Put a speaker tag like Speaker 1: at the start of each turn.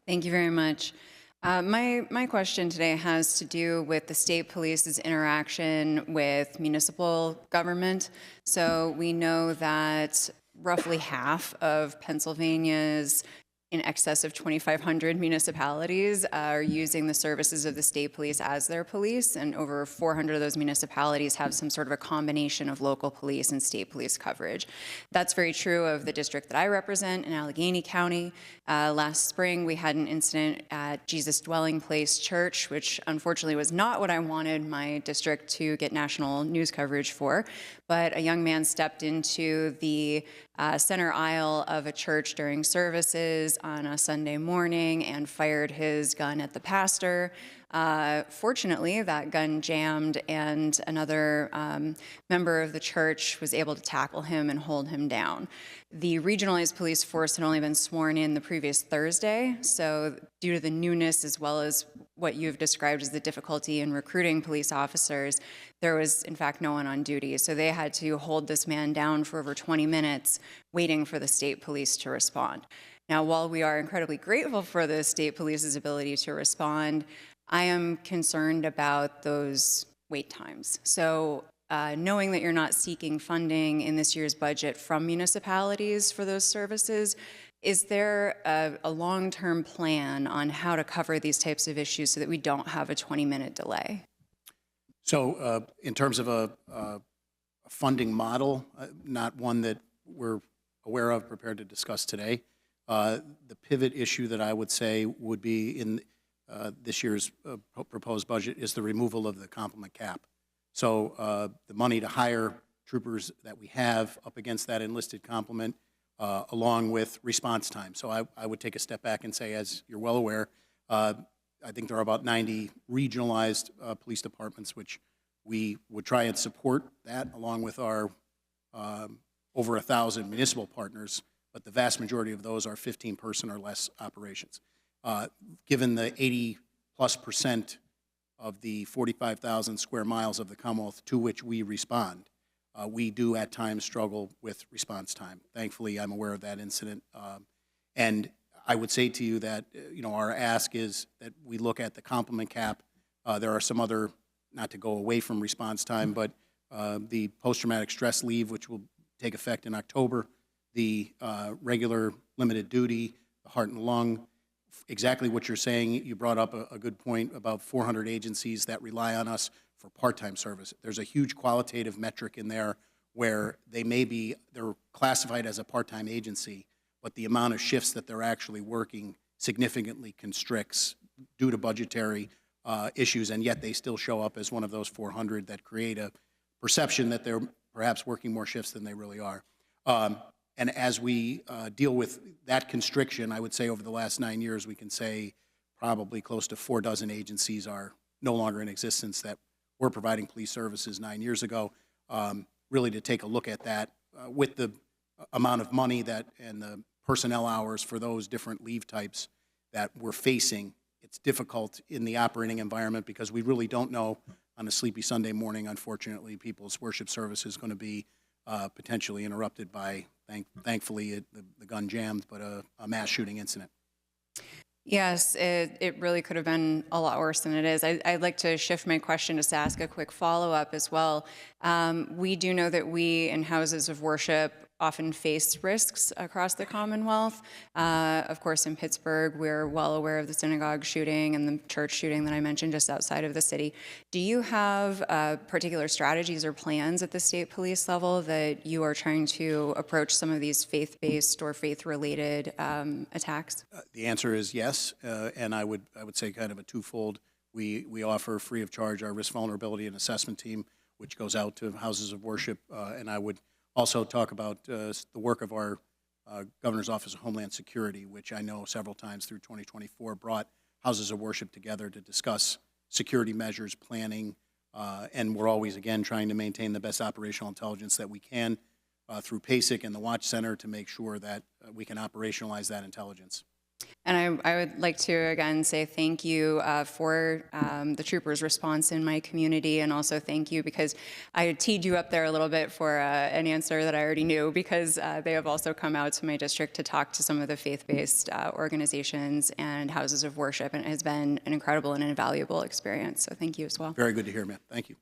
Speaker 1: Thank you very much. My question today has to do with the state police's interaction with municipal government. So we know that roughly half of Pennsylvania's in excess of 2,500 municipalities are using the services of the state police as their police, and over 400 of those municipalities have some sort of a combination of local police and state police coverage. That's very true of the district that I represent in Allegheny County. Last spring, we had an incident at Jesus Dwelling Place Church, which unfortunately was not what I wanted my district to get national news coverage for, but a young man stepped into the center aisle of a church during services on a Sunday morning and fired his gun at the pastor. Fortunately, that gun jammed, and another member of the church was able to tackle him and hold him down. The regionalized police force had only been sworn in the previous Thursday, so due to the newness as well as what you've described as the difficulty in recruiting police officers, there was in fact no one on duty. So they had to hold this man down for over 20 minutes waiting for the state police to respond. Now, while we are incredibly grateful for the state police's ability to respond, I am concerned about those wait times. So knowing that you're not seeking funding in this year's budget from municipalities for those services, is there a long-term plan on how to cover these types of issues so that we don't have a 20-minute delay?
Speaker 2: So in terms of a funding model, not one that we're aware of, prepared to discuss today. The pivot issue that I would say would be in this year's proposed budget is the removal of the complement cap. So the money to hire troopers that we have up against that enlisted complement, along with response time. So I would take a step back and say, as you're well aware, I think there are about 90 regionalized police departments, which we would try and support that along with our over 1,000 municipal partners, but the vast majority of those are 15-person or less operations. Given the 80+% of the 45,000 square miles of the Commonwealth to which we respond, we do at times struggle with response time. Thankfully, I'm aware of that incident. And I would say to you that our ask is that we look at the complement cap. There are some other, not to go away from response time, but the post-traumatic stress leave, which will take effect in October, the regular limited duty, the heart and lung, exactly what you're saying. You brought up a good point about 400 agencies that rely on us for part-time service. There's a huge qualitative metric in there where they're classified as a part-time agency, but the amount of shifts that they're actually working significantly constricts due to budgetary issues, and yet they still show up as one of those 400 that create a perception that they're perhaps working more shifts than they really are. And as we deal with that constriction, I would say over the last 9 years, we can say probably close to 4 dozen agencies are no longer in existence that were providing police services 9 years ago. Really to take a look at that with the amount of money and the personnel hours for those different leave types that we're facing, it's difficult in the operating environment because we really don't know on a sleepy Sunday morning, unfortunately, people's worship service is going to be potentially interrupted by, thankfully, the gun jammed, but a mass shooting incident.
Speaker 1: Yes, it really could have been a lot worse than it is. I'd like to shift my question just to ask a quick follow-up as well. We do know that we in houses of worship often face risks across the Commonwealth. Of course, in Pittsburgh, we're well aware of the synagogue shooting and the church shooting that I mentioned just outside of the city. Do you have particular strategies or plans at the state police level that you are trying to approach some of these faith-based or faith-related attacks?
Speaker 2: The answer is yes, and I would say kind of a twofold. We offer free of charge our risk vulnerability and assessment team, which goes out to houses of worship, and I would also talk about the work of our Governor's Office of Homeland Security, which I know several times through 2024 brought houses of worship together to discuss security measures, planning, and we're always, again, trying to maintain the best operational intelligence that we can through PASIC and the Watch Center to make sure that we can operationalize that intelligence.
Speaker 1: And I would like to again say thank you for the troopers' response in my community, and also thank you because I teed you up there a little bit for an answer that I already knew, because they have also come out to my district to talk to some of the faith-based organizations and houses of worship, and it has been an incredible and invaluable experience. So thank you as well.
Speaker 2: Very good to hear, man. Thank you.